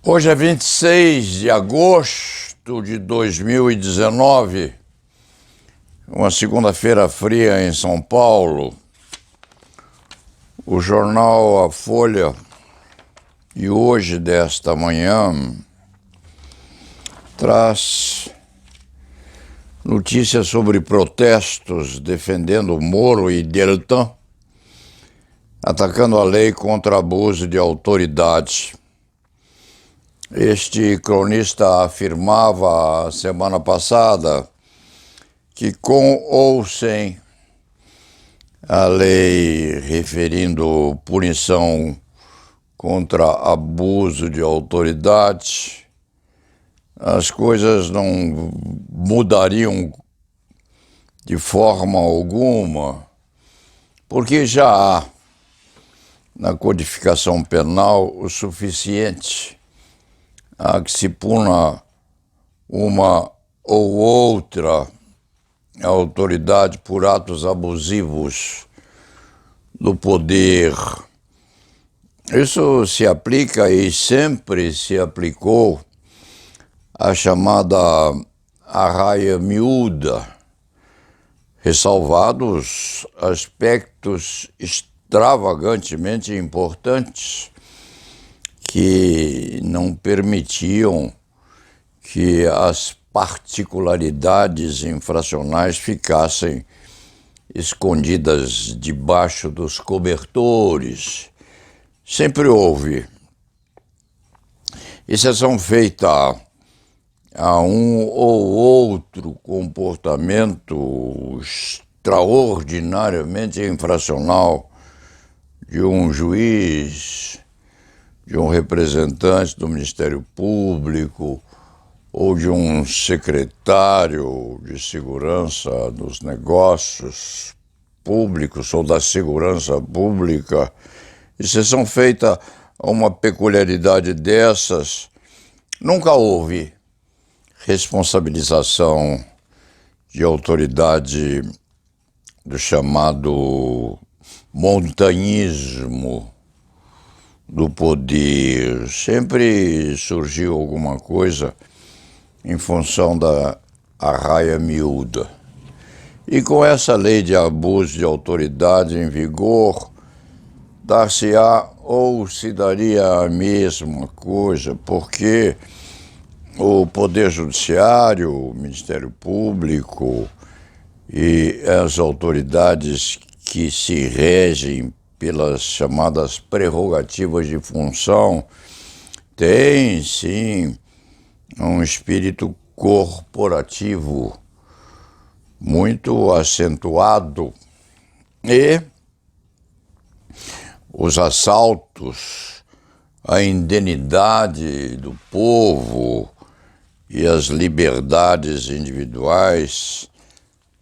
Hoje é 26 de agosto de 2019, uma segunda-feira fria em São Paulo. O jornal A Folha de hoje, desta manhã, traz notícias sobre protestos defendendo Moro e Deltan, atacando a lei contra abuso de autoridade. Este cronista afirmava semana passada que, com ou sem a lei referindo punição contra abuso de autoridade, as coisas não mudariam de forma alguma, porque já há na codificação penal o suficiente a que se puna uma ou outra autoridade por atos abusivos do poder. Isso se aplica e sempre se aplicou à chamada arraia miúda, ressalvados aspectos extravagantemente importantes que não permitiam que as particularidades infracionais ficassem escondidas debaixo dos cobertores. Sempre houve exceção feita a um ou outro comportamento extraordinariamente infracional de um juiz, de um representante do Ministério Público ou de um secretário de segurança dos negócios públicos ou da segurança pública. Exceção feita a uma peculiaridade dessas, nunca houve responsabilização de autoridade do chamado montanhismo do poder. Sempre surgiu alguma coisa em função da arraia miúda. E com essa lei de abuso de autoridade em vigor, dar-se-á ou se daria a mesma coisa, porque o Poder Judiciário, o Ministério Público e as autoridades que se regem pelas chamadas prerrogativas de função, tem, sim, um espírito corporativo muito acentuado e os assaltos à indenidade do povo e as liberdades individuais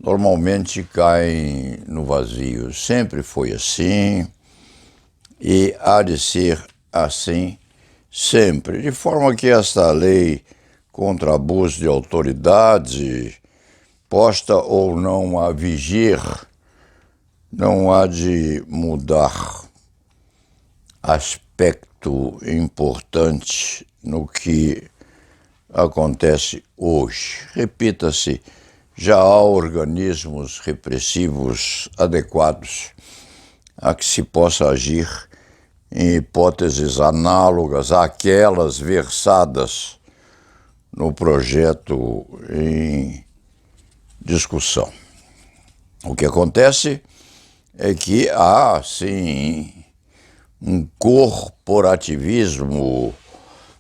normalmente caem no vazio. Sempre foi assim e há de ser assim sempre. De forma que esta lei contra abuso de autoridade, posta ou não a vigir, não há de mudar aspecto importante no que acontece hoje. Repita-se, já há organismos repressivos adequados a que se possa agir em hipóteses análogas àquelas versadas no projeto em discussão. O que acontece é que há, sim, um corporativismo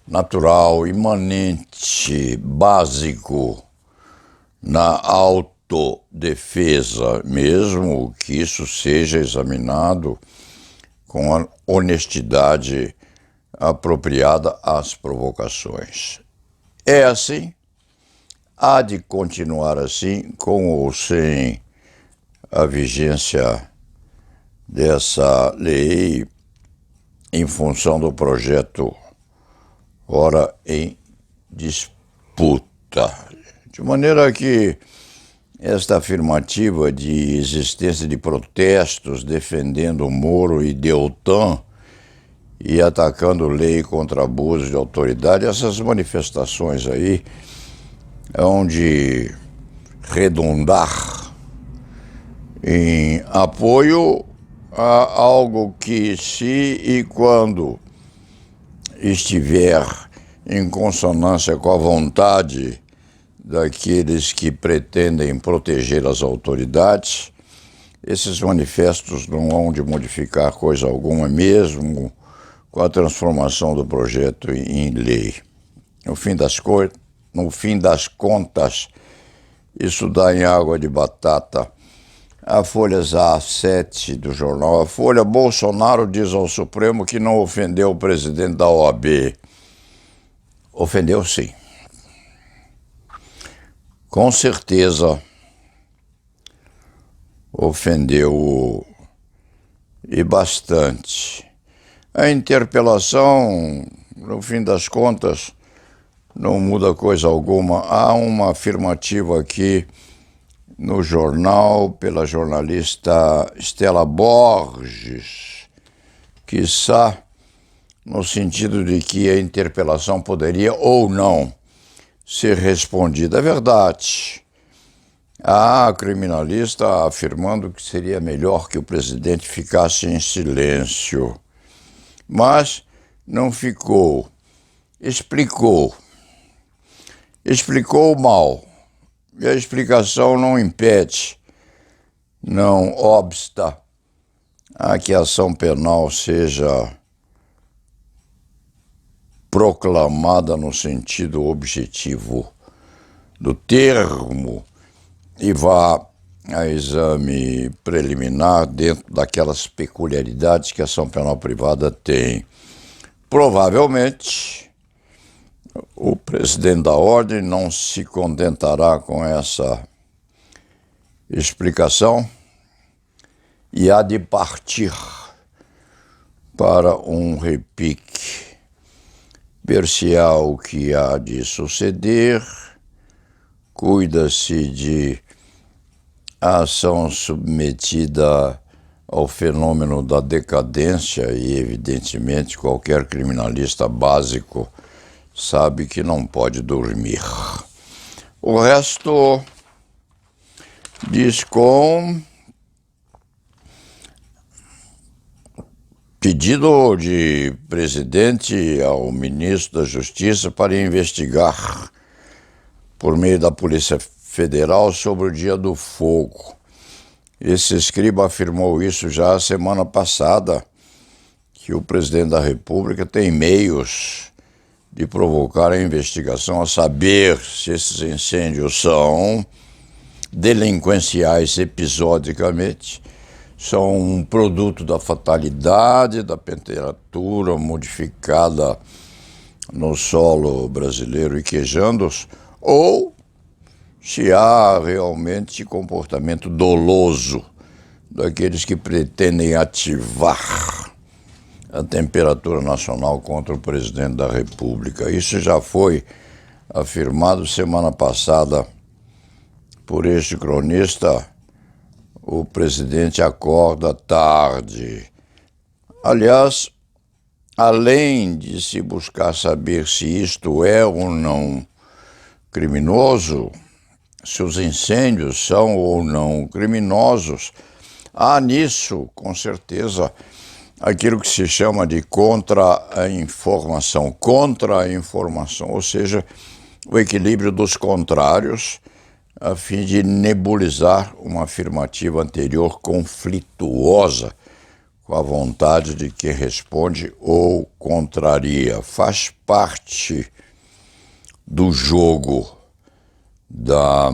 natural, imanente, básico na autodefesa, mesmo que isso seja examinado com a honestidade apropriada às provocações. É assim, há de continuar assim, com ou sem a vigência dessa lei em função do projeto ora em disputa. De maneira que esta afirmativa de existência de protestos defendendo Moro e Deltan e atacando lei contra abuso de autoridade. Essas manifestações aí hão de redundar em apoio a algo que, se e quando estiver em consonância com a vontade daqueles que pretendem proteger as autoridades, esses manifestos não hão de modificar coisa alguma, mesmo com a transformação do projeto em lei. No fim das contas, isso dá em água de batata. A Folha A7 do jornal A Folha: Bolsonaro diz ao Supremo que não ofendeu o presidente da OAB. Ofendeu, sim. Com certeza ofendeu, e bastante. A interpelação, no fim das contas, não muda coisa alguma. Há uma afirmativa aqui no jornal pela jornalista Stella Borges, quiçá no sentido de que a interpelação poderia ou não ser respondida. É verdade. Há a criminalista afirmando que seria melhor que o presidente ficasse em silêncio. Mas não ficou. Explicou mal. E a explicação não impede, não obsta a que a ação penal seja proclamada no sentido objetivo do termo e vá a exame preliminar dentro daquelas peculiaridades que a ação penal privada tem. Provavelmente, o presidente da Ordem não se contentará com essa explicação e há de partir para um repique. Ver-se-á o que há de suceder, cuida-se de a ação submetida ao fenômeno da decadência e, evidentemente, qualquer criminalista básico sabe que não pode dormir. O resto diz com pedido de presidente ao ministro da Justiça para investigar por meio da Polícia Federal sobre o Dia do Fogo. Esse escriba afirmou isso já a semana passada, que o presidente da República tem meios de provocar a investigação, a saber se esses incêndios são delinquenciais episodicamente, são um produto da fatalidade, da temperatura modificada no solo brasileiro e quejandos, ou se há realmente comportamento doloso daqueles que pretendem ativar a temperatura nacional contra o presidente da República. Isso já foi afirmado semana passada por este cronista. O presidente acorda tarde. Aliás, além de se buscar saber se isto é ou não criminoso, se os incêndios são ou não criminosos, há nisso, com certeza, aquilo que se chama de contra-informação, ou seja, o equilíbrio dos contrários, a fim de nebulizar uma afirmativa anterior conflituosa com a vontade de quem responde ou contraria. Faz parte do jogo da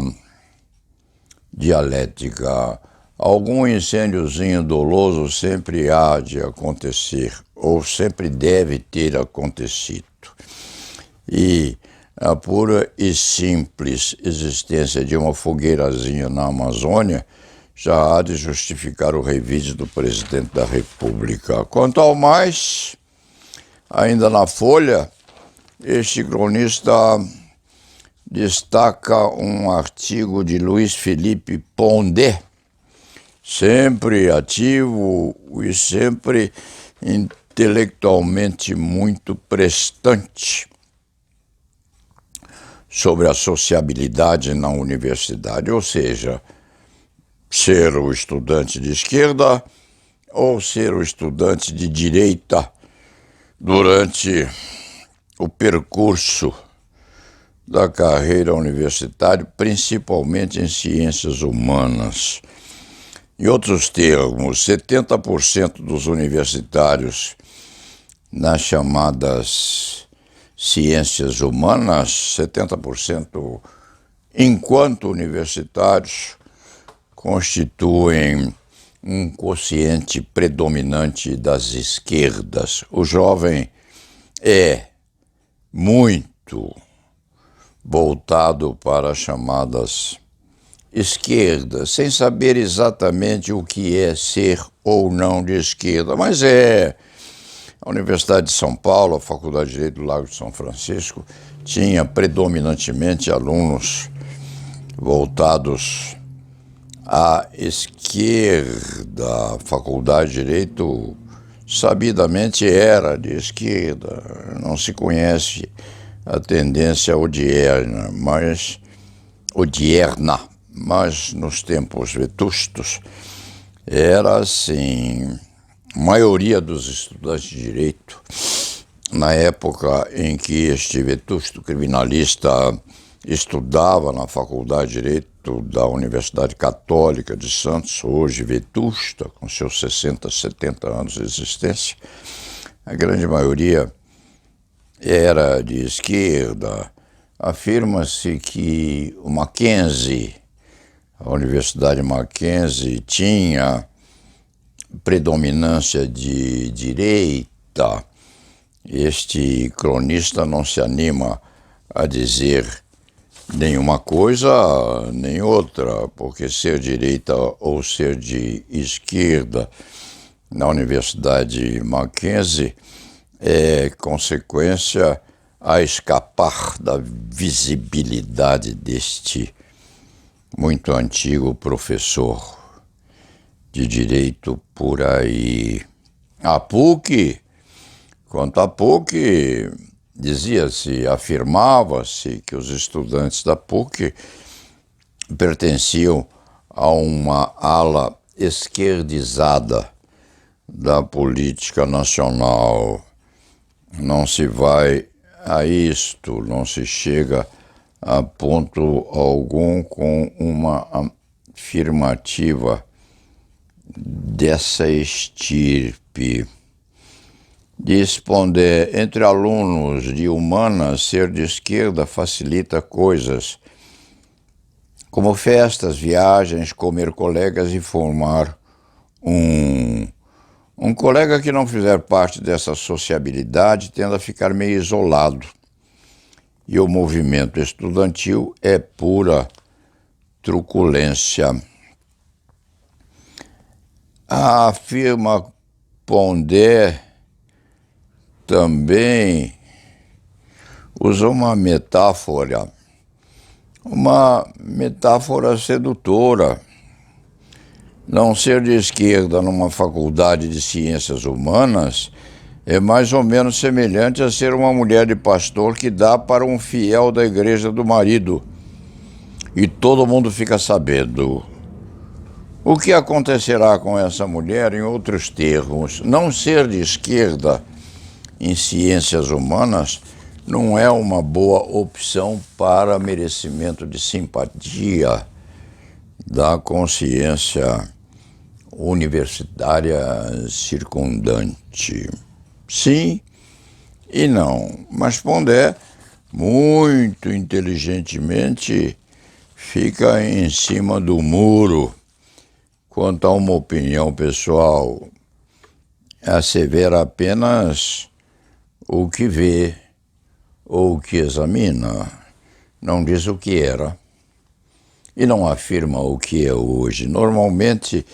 dialética. Algum incêndiozinho doloso sempre há de acontecer, ou sempre deve ter acontecido. E a pura e simples existência de uma fogueirazinha na Amazônia já há de justificar o revide do presidente da República. Quanto ao mais, ainda na Folha, este cronista destaca um artigo de Luiz Felipe Pondé, sempre ativo e sempre intelectualmente muito prestante sobre a sociabilidade na universidade, ou seja, ser o estudante de esquerda ou ser o estudante de direita durante o percurso da carreira universitária, principalmente em ciências humanas. Em outros termos, 70% dos universitários nas chamadas ciências humanas, 70% enquanto universitários, constituem um quociente predominante das esquerdas. O jovem é muito voltado para as chamadas esquerdas, sem saber exatamente o que é ser ou não de esquerda, mas é. A Universidade de São Paulo, a Faculdade de Direito do Lago de São Francisco, tinha predominantemente alunos voltados à esquerda. A Faculdade de Direito sabidamente era de esquerda, não se conhece a tendência odierna, mas nos tempos vetustos era assim. A maioria dos estudantes de direito, na época em que este vetusto criminalista estudava na Faculdade de Direito da Universidade Católica de Santos, hoje vetusta, com seus 60, 70 anos de existência, a grande maioria era de esquerda. Afirma-se que o Mackenzie, a Universidade Mackenzie, tinha predominância de direita. Este cronista não se anima a dizer nenhuma coisa nem outra, porque ser direita ou ser de esquerda na Universidade Mackenzie é consequência a escapar da visibilidade deste muito antigo professor de direito por aí. A PUC, quanto à PUC, dizia-se, afirmava-se que os estudantes da PUC pertenciam a uma ala esquerdizada da política nacional. Não se vai a isto, não se chega a ponto algum com uma afirmativa dessa estirpe. Diz Pondé, entre alunos de humanas, ser de esquerda facilita coisas como festas, viagens, comer colegas e formar um colega que não fizer parte dessa sociabilidade tende a ficar meio isolado. E o movimento estudantil é pura truculência. Afirma Pondé também usa uma metáfora sedutora. Não ser de esquerda numa faculdade de ciências humanas é mais ou menos semelhante a ser uma mulher de pastor que dá para um fiel da igreja do marido. E todo mundo fica sabendo. O que acontecerá com essa mulher, em outros termos? Não ser de esquerda em ciências humanas não é uma boa opção para merecimento de simpatia da consciência universitária circundante. Sim e não, mas Pondé, muito inteligentemente, fica em cima do muro quanto a uma opinião pessoal. Assevera apenas o que vê ou o que examina, não diz o que era e não afirma o que é hoje. Normalmente,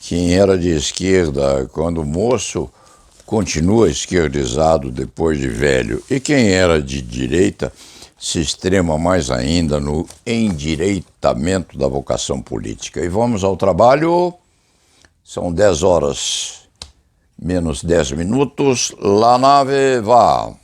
quem era de esquerda quando moço continua esquerdizado depois de velho, e quem era de direita se extrema mais ainda no endireitamento da vocação política. E vamos ao trabalho, são 10 horas menos 10 minutos, la nave va.